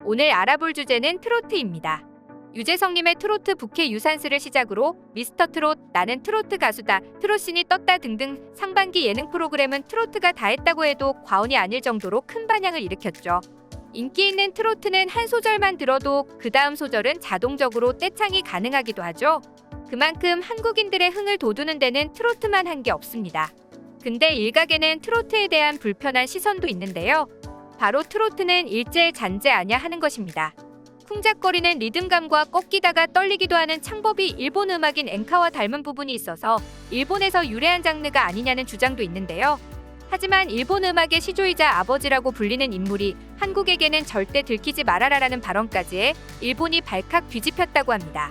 오늘 알아볼 주제는 트로트입니다. 유재석님의 트로트 부캐 유산슬을 시작으로 미스터 트롯, 나는 트로트 가수다, 트롯신이 떴다 등등 상반기 예능 프로그램은 트로트가 다 했다고 해도 과언이 아닐 정도로 큰 반향을 일으켰죠. 인기 있는 트로트는 한 소절만 들어도 그 다음 소절은 자동적으로 떼창이 가능하기도 하죠. 그만큼 한국인들의 흥을 돋우는 데는 트로트만 한 게 없습니다. 근데 일각에는 트로트에 대한 불편한 시선도 있는데요. 바로 트로트는 일제 잔재 아냐 하는 것입니다. 쿵짝거리는 리듬감과 꺾이다가 떨리기도 하는 창법이 일본 음악인 엔카와 닮은 부분이 있어서 일본에서 유래한 장르가 아니냐는 주장도 있는데요. 하지만 일본 음악의 시조이자 아버지라고 불리는 인물이 한국에게는 절대 들키지 말아라라는 발언까지 해 일본이 발칵 뒤집혔다고 합니다.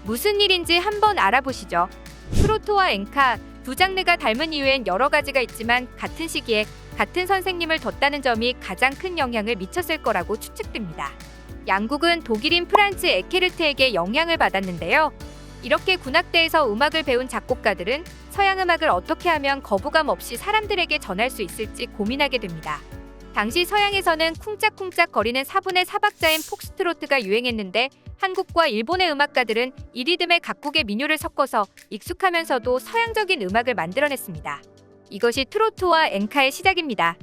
무슨 일인지 한번 알아보시죠. 트로트와 엔카 두 장르가 닮은 이유엔 여러 가지가 있지만 같은 시기에 같은 선생님을 뒀다는 점이 가장 큰 영향을 미쳤을 거라고 추측됩니다. 양국은 독일인 프란츠 에케르트에게 영향을 받았는데요. 이렇게 군악대에서 음악을 배운 작곡가들은 서양 음악을 어떻게 하면 거부감 없이 사람들에게 전할 수 있을지 고민하게 됩니다. 당시 서양에서는 쿵짝쿵짝 거리는 4분의 4박자인 폭스트로트가 유행했는데 한국과 일본의 음악가들은 이 리듬에 각국의 민요를 섞어서 익숙하면서도 서양적인 음악을 만들어냈습니다. 이것이 트로트와 엔카의 시작입니다.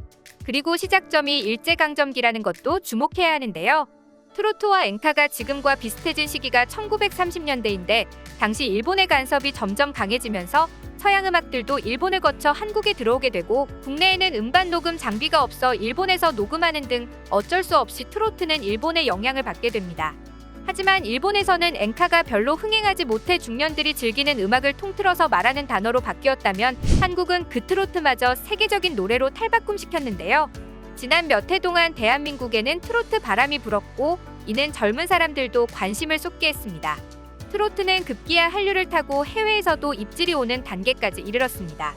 그리고 시작점이 일제강점기라는 것도 주목해야 하는데요. 트로트와 엔카가 지금과 비슷해진 시기가 1930년대인데 당시 일본의 간섭이 점점 강해지면서 서양 음악들도 일본을 거쳐 한국에 들어오게 되고 국내에는 음반 녹음 장비가 없어 일본에서 녹음하는 등 어쩔 수 없이 트로트는 일본의 영향을 받게 됩니다. 하지만 일본에서는 엔카가 별로 흥행하지 못해 중년들이 즐기는 음악을 통틀어서 말하는 단어로 바뀌었다면 한국은 그 트로트마저 세계적인 노래로 탈바꿈시켰는데요. 지난 몇 해 동안 대한민국에는 트로트 바람이 불었고 이는 젊은 사람들도 관심을 쏟게 했습니다. 트로트는 급기야 한류를 타고 해외에서도 입질이 오는 단계까지 이르렀습니다.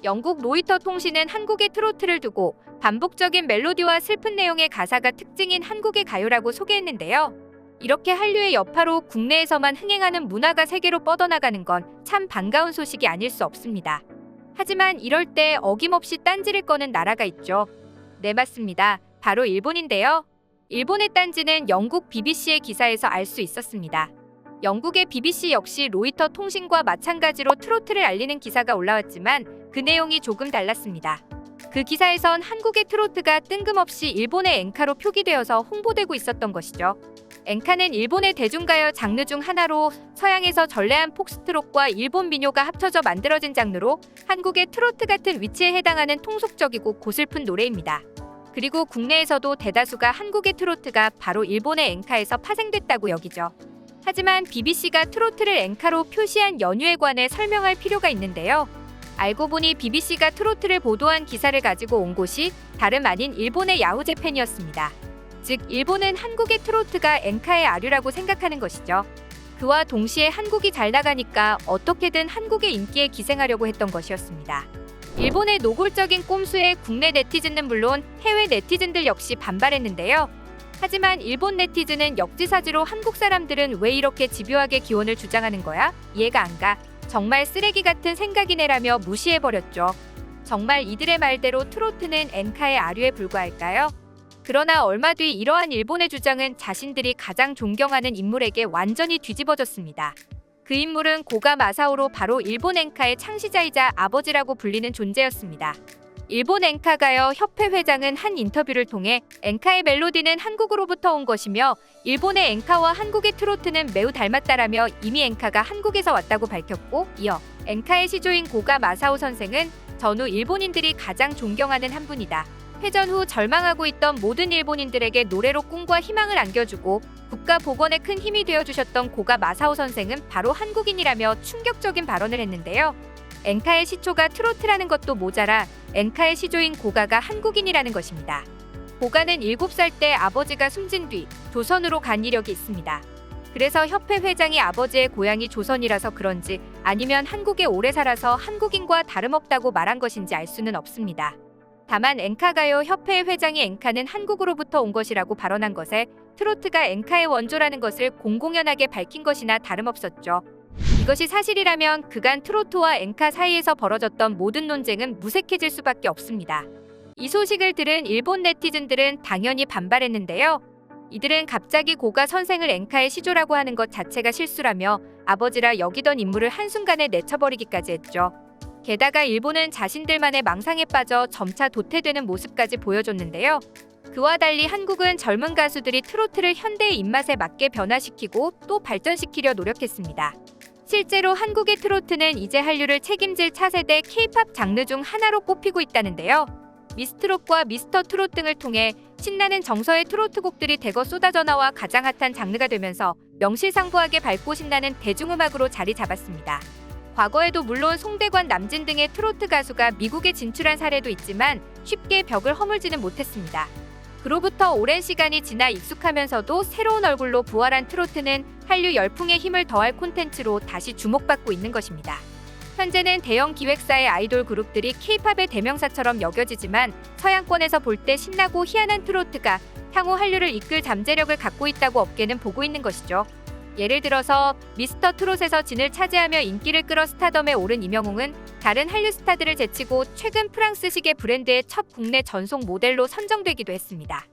영국 로이터 통신은 한국의 트로트를 두고 반복적인 멜로디와 슬픈 내용의 가사가 특징인 한국의 가요라고 소개했는데요. 이렇게 한류의 여파로 국내에서만 흥행하는 문화가 세계로 뻗어나가는 건 참 반가운 소식이 아닐 수 없습니다. 하지만 이럴 때 어김없이 딴지를 꺼는 나라가 있죠. 네, 맞습니다. 바로 일본인데요. 일본의 딴지는 영국 BBC의 기사에서 알 수 있었습니다. 영국의 BBC 역시 로이터 통신과 마찬가지로 트로트를 알리는 기사가 올라왔지만 그 내용이 조금 달랐습니다. 그 기사에선 한국의 트로트가 뜬금없이 일본의 엔카로 표기되어서 홍보되고 있었던 것이죠. 엔카는 일본의 대중가요 장르 중 하나로 서양에서 전래한 폭스트롯과 일본 민요가 합쳐져 만들어진 장르로 한국의 트로트 같은 위치에 해당하는 통속적이고 고슬픈 노래입니다. 그리고 국내에서도 대다수가 한국의 트로트가 바로 일본의 엔카에서 파생됐다고 여기죠. 하지만 BBC가 트로트를 엔카로 표시한 연유에 관해 설명할 필요가 있는데요. 알고 보니 BBC가 트로트를 보도한 기사를 가지고 온 곳이 다름 아닌 일본의 야후재팬이었습니다. 즉 일본은 한국의 트로트가 엔카의 아류라고 생각하는 것이죠. 그와 동시에 한국이 잘 나가니까 어떻게든 한국의 인기에 기생하려고 했던 것이었습니다. 일본의 노골적인 꼼수에 국내 네티즌은 물론 해외 네티즌들 역시 반발했는데요. 하지만 일본 네티즌은 역지사지로 한국 사람들은 왜 이렇게 집요하게 기원을 주장하는 거야? 이해가 안 가. 정말 쓰레기 같은 생각이네라며 무시해버렸죠. 정말 이들의 말대로 트로트는 엔카의 아류에 불과할까요? 그러나 얼마 뒤 이러한 일본의 주장은 자신들이 가장 존경하는 인물에게 완전히 뒤집어졌습니다. 그 인물은 고가 마사오로 바로 일본 엔카의 창시자이자 아버지라고 불리는 존재였습니다. 일본 엔카가요 협회 회장은 한 인터뷰를 통해 엔카의 멜로디는 한국으로부터 온 것이며 일본의 엔카와 한국의 트로트는 매우 닮았다라며 이미 엔카가 한국에서 왔다고 밝혔고 이어 엔카의 시조인 고가 마사오 선생은 전후 일본인들이 가장 존경하는 한 분이다. 회전 후 절망하고 있던 모든 일본인들에게 노래로 꿈과 희망을 안겨주고 국가 복원에 큰 힘이 되어주셨던 고가 마사오 선생은 바로 한국인이라며 충격적인 발언을 했는데요. 엔카의 시초가 트로트라는 것도 모자라 엔카의 시조인 고가가 한국인이라는 것입니다. 고가는 7살 때 아버지가 숨진 뒤 조선으로 간 이력이 있습니다. 그래서 협회 회장이 아버지의 고향이 조선이라서 그런지 아니면 한국에 오래 살아서 한국인과 다름없다고 말한 것인지 알 수는 없습니다. 다만 엔카가요 협회 회장이 엔카는 한국으로부터 온 것이라고 발언한 것에 트로트가 엔카의 원조라는 것을 공공연하게 밝힌 것이나 다름없었죠. 이것이 사실이라면 그간 트로트와 엔카 사이에서 벌어졌던 모든 논쟁은 무색해질 수밖에 없습니다. 이 소식을 들은 일본 네티즌들은 당연히 반발했는데요. 이들은 갑자기 고가 선생을 엔카의 시조라고 하는 것 자체가 실수라며 아버지라 여기던 인물을 한순간에 내쳐버리기까지 했죠. 게다가 일본은 자신들만의 망상에 빠져 점차 도태되는 모습까지 보여줬는데요. 그와 달리 한국은 젊은 가수들이 트로트를 현대의 입맛에 맞게 변화시키고 또 발전시키려 노력했습니다. 실제로 한국의 트로트는 이제 한류를 책임질 차세대 K-팝 장르 중 하나로 꼽히고 있다는데요. 미스트롯과 미스터 트롯 등을 통해 신나는 정서의 트로트 곡들이 대거 쏟아져 나와 가장 핫한 장르가 되면서 명실상부하게 밝고 신나는 대중음악으로 자리 잡았습니다. 과거에도 물론 송대관, 남진 등의 트로트 가수가 미국에 진출한 사례도 있지만 쉽게 벽을 허물지는 못했습니다. 그로부터 오랜 시간이 지나 익숙하면서도 새로운 얼굴로 부활한 트로트는 한류 열풍에 힘을 더할 콘텐츠로 다시 주목받고 있는 것입니다. 현재는 대형 기획사의 아이돌 그룹들이 K-팝의 대명사처럼 여겨지지만 서양권에서 볼 때 신나고 희한한 트로트가 향후 한류를 이끌 잠재력을 갖고 있다고 업계는 보고 있는 것이죠. 예를 들어서 미스터 트롯에서 진을 차지하며 인기를 끌어 스타덤에 오른 이명웅은 다른 한류 스타들을 제치고 최근 프랑스식의 브랜드의 첫 국내 전속 모델로 선정되기도 했습니다.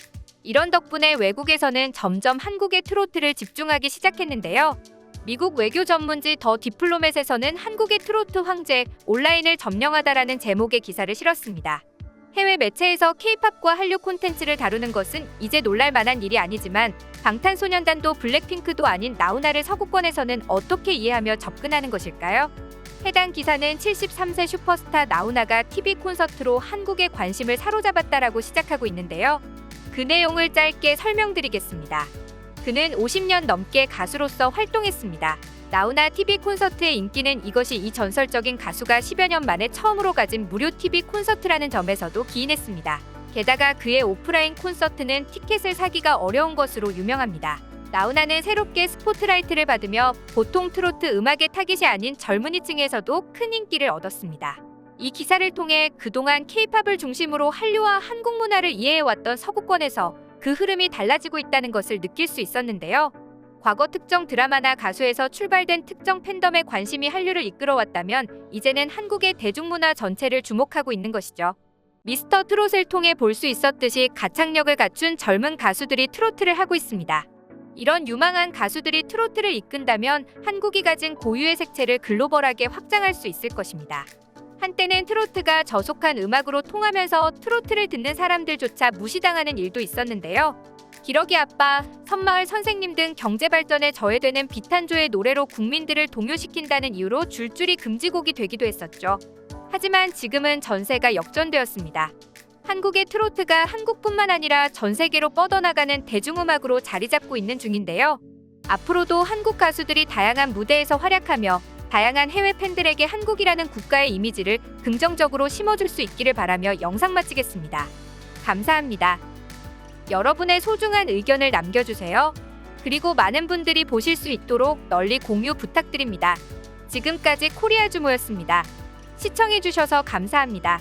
이런 덕분에 외국에서는 점점 한국의 트로트를 집중하기 시작했는데요. 미국 외교 전문지 더 디플로맷에서는 한국의 트로트 황제 온라인을 점령하다라는 제목의 기사를 실었습니다. 해외 매체에서 K-팝과 한류 콘텐츠를 다루는 것은 이제 놀랄만한 일이 아니지만 방탄소년단도 블랙핑크도 아닌 나훈아를 서구권에서는 어떻게 이해하며 접근하는 것일까요? 해당 기사는 73세 슈퍼스타 나훈아가 TV 콘서트로 한국의 관심을 사로잡았다라고 시작하고 있는데요. 그 내용을 짧게 설명드리겠습니다. 그는 50년 넘게 가수로서 활동했습니다. 나훈아 TV 콘서트의 인기는 이것이 이 전설적인 가수가 10여 년 만에 처음으로 가진 무료 TV 콘서트라는 점에서도 기인했습니다. 게다가 그의 오프라인 콘서트는 티켓을 사기가 어려운 것으로 유명합니다. 나훈아는 새롭게 스포트라이트를 받으며 보통 트로트 음악의 타깃이 아닌 젊은이층에서도 큰 인기를 얻었습니다. 이 기사를 통해 그동안 K-팝을 중심으로 한류와 한국 문화를 이해해왔던 서구권에서 그 흐름이 달라지고 있다는 것을 느낄 수 있었는데요. 과거 특정 드라마나 가수에서 출발된 특정 팬덤의 관심이 한류를 이끌어왔다면 이제는 한국의 대중문화 전체를 주목하고 있는 것이죠. 미스터 트롯을 통해 볼 수 있었듯이 가창력을 갖춘 젊은 가수들이 트로트를 하고 있습니다. 이런 유망한 가수들이 트로트를 이끈다면 한국이 가진 고유의 색채를 글로벌하게 확장할 수 있을 것입니다. 한때는 트로트가 저속한 음악으로 통하면서 트로트를 듣는 사람들조차 무시당하는 일도 있었는데요. 기러기 아빠, 선마을 선생님 등 경제발전에 저해되는 비탄조의 노래로 국민들을 동요시킨다는 이유로 줄줄이 금지곡이 되기도 했었죠. 하지만 지금은 전세가 역전되었습니다. 한국의 트로트가 한국뿐만 아니라 전 세계로 뻗어나가는 대중음악으로 자리 잡고 있는 중인데요. 앞으로도 한국 가수들이 다양한 무대에서 활약하며 다양한 해외 팬들에게 한국이라는 국가의 이미지를 긍정적으로 심어줄 수 있기를 바라며 영상 마치겠습니다. 감사합니다. 여러분의 소중한 의견을 남겨주세요. 그리고 많은 분들이 보실 수 있도록 널리 공유 부탁드립니다. 지금까지 코리아주모였습니다. 시청해주셔서 감사합니다.